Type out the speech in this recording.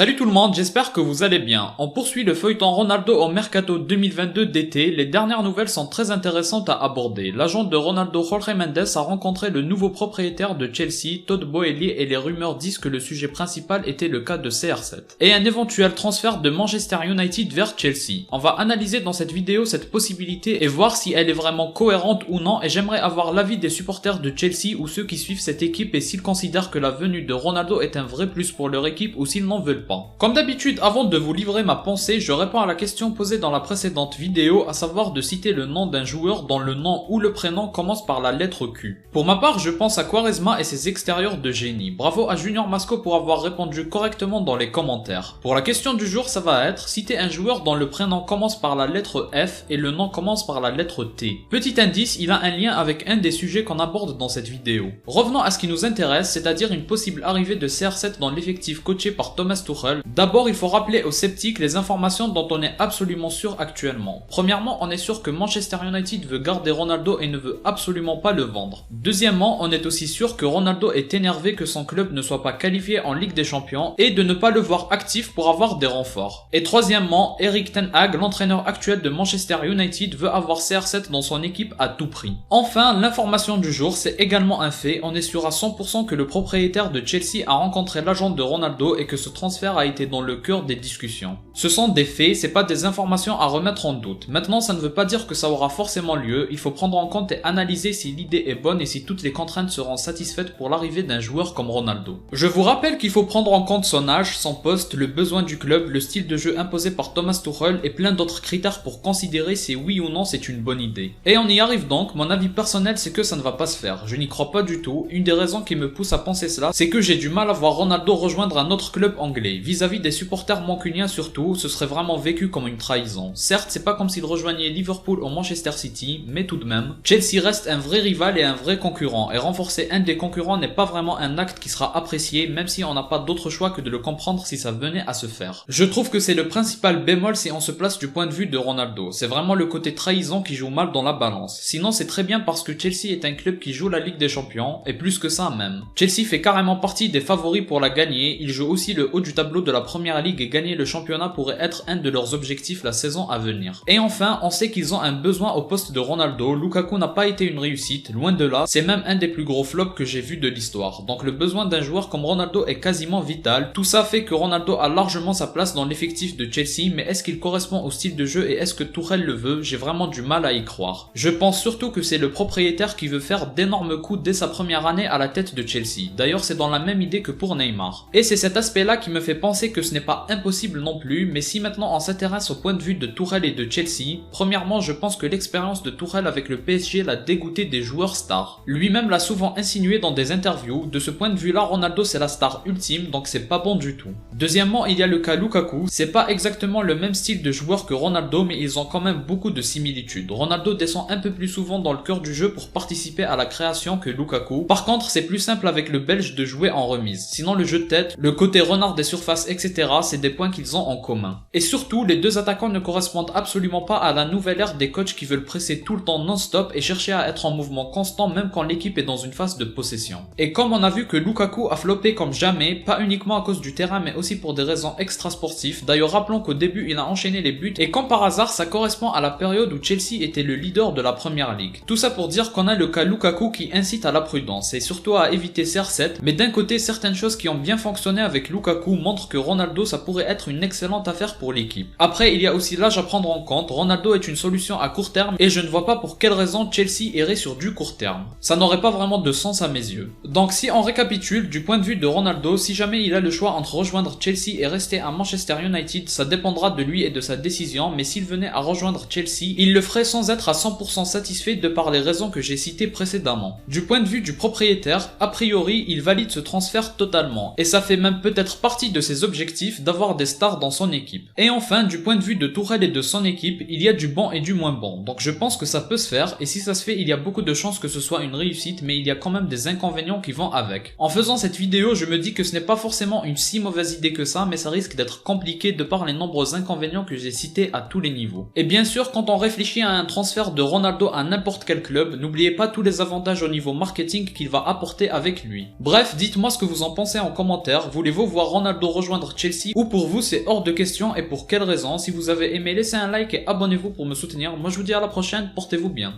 Salut tout le monde, j'espère que vous allez bien. On poursuit le feuilleton Ronaldo au Mercato 2022 d'été. Les dernières nouvelles sont très intéressantes à aborder. L'agent de Ronaldo, Jorge Mendes, a rencontré le nouveau propriétaire de Chelsea, Todd Boehly, et les rumeurs disent que le sujet principal était le cas de CR7 et un éventuel transfert de Manchester United vers Chelsea. On va analyser dans cette vidéo cette possibilité et voir si elle est vraiment cohérente ou non, et j'aimerais avoir l'avis des supporters de Chelsea ou ceux qui suivent cette équipe et s'ils considèrent que la venue de Ronaldo est un vrai plus pour leur équipe ou s'ils n'en veulent pas. Comme d'habitude, avant de vous livrer ma pensée, je réponds à la question posée dans la précédente vidéo, à savoir de citer le nom d'un joueur dont le nom ou le prénom commence par la lettre Q. Pour ma part, je pense à Quaresma et ses extérieurs de génie. Bravo à Junior Masco pour avoir répondu correctement dans les commentaires. Pour la question du jour, ça va être citer un joueur dont le prénom commence par la lettre F et le nom commence par la lettre T. Petit indice, il a un lien avec un des sujets qu'on aborde dans cette vidéo. Revenons à ce qui nous intéresse, c'est-à-dire une possible arrivée de CR7 dans l'effectif coaché par Thomas Tuchel. D'abord, il faut rappeler aux sceptiques les informations dont on est absolument sûr actuellement. Premièrement, on est sûr que Manchester United veut garder Ronaldo et ne veut absolument pas le vendre. Deuxièmement, on est aussi sûr que Ronaldo est énervé que son club ne soit pas qualifié en Ligue des Champions et de ne pas le voir actif pour avoir des renforts. Et troisièmement, Erik ten Hag, l'entraîneur actuel de Manchester United, veut avoir CR7 dans son équipe à tout prix. Enfin, l'information du jour, c'est également un fait, on est sûr à 100% que le propriétaire de Chelsea a rencontré l'agent de Ronaldo et que ce transfert a été dans le cœur des discussions. Ce sont des faits, c'est pas des informations à remettre en doute. Maintenant, ça ne veut pas dire que ça aura forcément lieu, il faut prendre en compte et analyser si l'idée est bonne et si toutes les contraintes seront satisfaites pour l'arrivée d'un joueur comme Ronaldo. Je vous rappelle qu'il faut prendre en compte son âge, son poste, le besoin du club, le style de jeu imposé par Thomas Tuchel et plein d'autres critères pour considérer si oui ou non c'est une bonne idée. Et on y arrive donc, mon avis personnel c'est que ça ne va pas se faire, je n'y crois pas du tout. Une des raisons qui me pousse à penser cela, c'est que j'ai du mal à voir Ronaldo rejoindre un autre club anglais. Vis-à-vis des supporters mancuniens surtout, ce serait vraiment vécu comme une trahison. Certes, c'est pas comme s'il rejoignait Liverpool ou Manchester City, mais tout de même, Chelsea reste un vrai rival et un vrai concurrent, et renforcer un des concurrents n'est pas vraiment un acte qui sera apprécié, même si on n'a pas d'autre choix que de le comprendre si ça venait à se faire. Je trouve que c'est le principal bémol si on se place du point de vue de Ronaldo, c'est vraiment le côté trahison qui joue mal dans la balance. Sinon c'est très bien parce que Chelsea est un club qui joue la Ligue des Champions, et plus que ça même. Chelsea fait carrément partie des favoris pour la gagner, il joue aussi le haut du tableau de la première ligue et gagner le championnat pourrait être un de leurs objectifs la saison à venir. Et enfin, on sait qu'ils ont un besoin au poste de Ronaldo, Lukaku n'a pas été une réussite, loin de là, c'est même un des plus gros flops que j'ai vu de l'histoire. Donc le besoin d'un joueur comme Ronaldo est quasiment vital, tout ça fait que Ronaldo a largement sa place dans l'effectif de Chelsea, mais est-ce qu'il correspond au style de jeu et est-ce que Tuchel le veut? J'ai vraiment du mal à y croire. Je pense surtout que c'est le propriétaire qui veut faire d'énormes coups dès sa première année à la tête de Chelsea. D'ailleurs c'est dans la même idée que pour Neymar. Et c'est cet aspect là qui me fait penser que ce n'est pas impossible non plus, mais si maintenant on s'intéresse au point de vue de Tuchel et de Chelsea, premièrement je pense que l'expérience de Tuchel avec le PSG l'a dégoûté des joueurs stars. Lui-même l'a souvent insinué dans des interviews, de ce point de vue là Ronaldo c'est la star ultime donc c'est pas bon du tout. Deuxièmement il y a le cas Lukaku, c'est pas exactement le même style de joueur que Ronaldo mais ils ont quand même beaucoup de similitudes. Ronaldo descend un peu plus souvent dans le cœur du jeu pour participer à la création que Lukaku. Par contre c'est plus simple avec le Belge de jouer en remise. Sinon le jeu de tête, le côté renard des surfaces etc. c'est des points qu'ils ont en commun. Et surtout, les deux attaquants ne correspondent absolument pas à la nouvelle ère des coachs qui veulent presser tout le temps non-stop et chercher à être en mouvement constant même quand l'équipe est dans une phase de possession. Et comme on a vu que Lukaku a floppé comme jamais, pas uniquement à cause du terrain mais aussi pour des raisons extra-sportives, d'ailleurs rappelons qu'au début il a enchaîné les buts et comme par hasard ça correspond à la période où Chelsea était le leader de la première ligue. Tout ça pour dire qu'on a le cas Lukaku qui incite à la prudence et surtout à éviter CR7, mais d'un côté certaines choses qui ont bien fonctionné avec Lukaku montrent que Ronaldo ça pourrait être une excellente affaire pour l'équipe. Après il y a aussi l'âge à prendre en compte, Ronaldo est une solution à court terme et je ne vois pas pour quelle raison Chelsea irait sur du court terme. Ça n'aurait pas vraiment de sens à mes yeux. Donc si on récapitule, du point de vue de Ronaldo, si jamais il a le choix entre rejoindre Chelsea et rester à Manchester United, ça dépendra de lui et de sa décision, mais s'il venait à rejoindre Chelsea, il le ferait sans être à 100% satisfait de par les raisons que j'ai citées précédemment. Du point de vue du propriétaire, a priori il valide ce transfert totalement, et ça fait même peut-être partie de ses objectifs d'avoir des stars dans son équipe. Et enfin, du point de vue de Tuchel et de son équipe, il y a du bon et du moins bon, donc je pense que ça peut se faire, et si ça se fait, il y a beaucoup de chances que ce soit une réussite, mais il y a quand même des inconvénients qui vont avec. En faisant cette vidéo, je me dis que ce n'est pas forcément une si mauvaise idée que ça, mais ça risque d'être compliqué de par les nombreux inconvénients que j'ai cités à tous les niveaux. Et bien sûr, quand on réfléchit à un transfert de Ronaldo à n'importe quel club, n'oubliez pas tous les avantages au niveau marketing qu'il va apporter avec lui. Bref, dites-moi ce que vous en pensez en commentaire, voulez-vous voir Ronaldo rejoindre Chelsea ou pour vous c'est hors de question et pour quelles raisons? Si vous avez aimé, laissez un like et abonnez-vous pour me soutenir. Moi je vous dis à la prochaine, portez-vous bien.